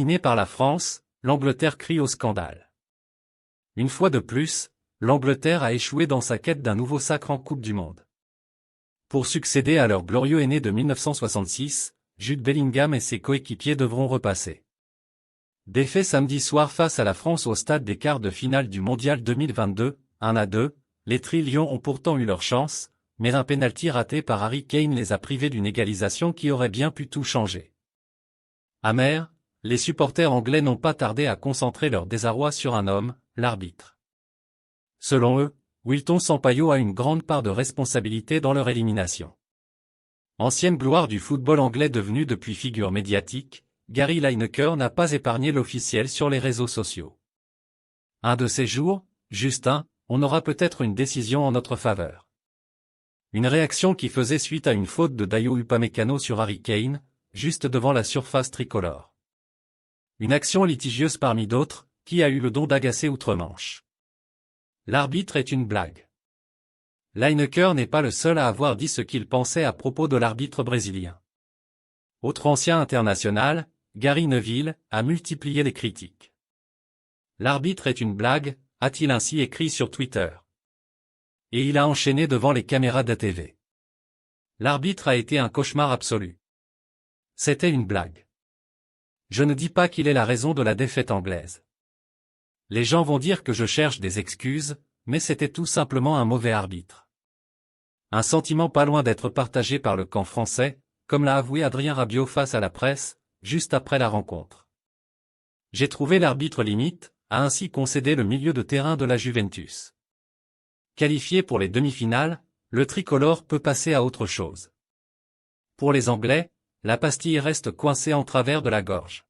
Éliminée par la France, l'Angleterre crie au scandale. Une fois de plus, l'Angleterre a échoué dans sa quête d'un nouveau sacre en Coupe du Monde. Pour succéder à leur glorieux aîné de 1966, Jude Bellingham et ses coéquipiers devront repasser. Défait samedi soir face à la France au stade des quarts de finale du Mondial 2022, 1-2, les Tri-Lions ont pourtant eu leur chance, mais un pénalty raté par Harry Kane les a privés d'une égalisation qui aurait bien pu tout changer. Amers, les supporters anglais n'ont pas tardé à concentrer leur désarroi sur un homme, l'arbitre. Selon eux, Wilton Sampaio a une grande part de responsabilité dans leur élimination. Ancienne gloire du football anglais devenue depuis figure médiatique, Gary Lineker n'a pas épargné l'officiel sur les réseaux sociaux. Un de ces jours, Justin, on aura peut-être une décision en notre faveur. Une réaction qui faisait suite à une faute de Dayo Upamecano sur Harry Kane, juste devant la surface tricolore. Une action litigieuse parmi d'autres, qui a eu le don d'agacer outre-Manche. L'arbitre est une blague. Lineker n'est pas le seul à avoir dit ce qu'il pensait à propos de l'arbitre brésilien. Autre ancien international, Gary Neville, a multiplié les critiques. L'arbitre est une blague, a-t-il ainsi écrit sur Twitter. Et il a enchaîné devant les caméras d'ATV. L'arbitre a été un cauchemar absolu. C'était une blague. Je ne dis pas qu'il est la raison de la défaite anglaise. Les gens vont dire que je cherche des excuses, mais c'était tout simplement un mauvais arbitre. Un sentiment pas loin d'être partagé par le camp français, comme l'a avoué Adrien Rabiot face à la presse, juste après la rencontre. J'ai trouvé l'arbitre limite, a ainsi concédé le milieu de terrain de la Juventus. Qualifié pour les demi-finales, le tricolore peut passer à autre chose. Pour les Anglais, la pastille reste coincée en travers de la gorge.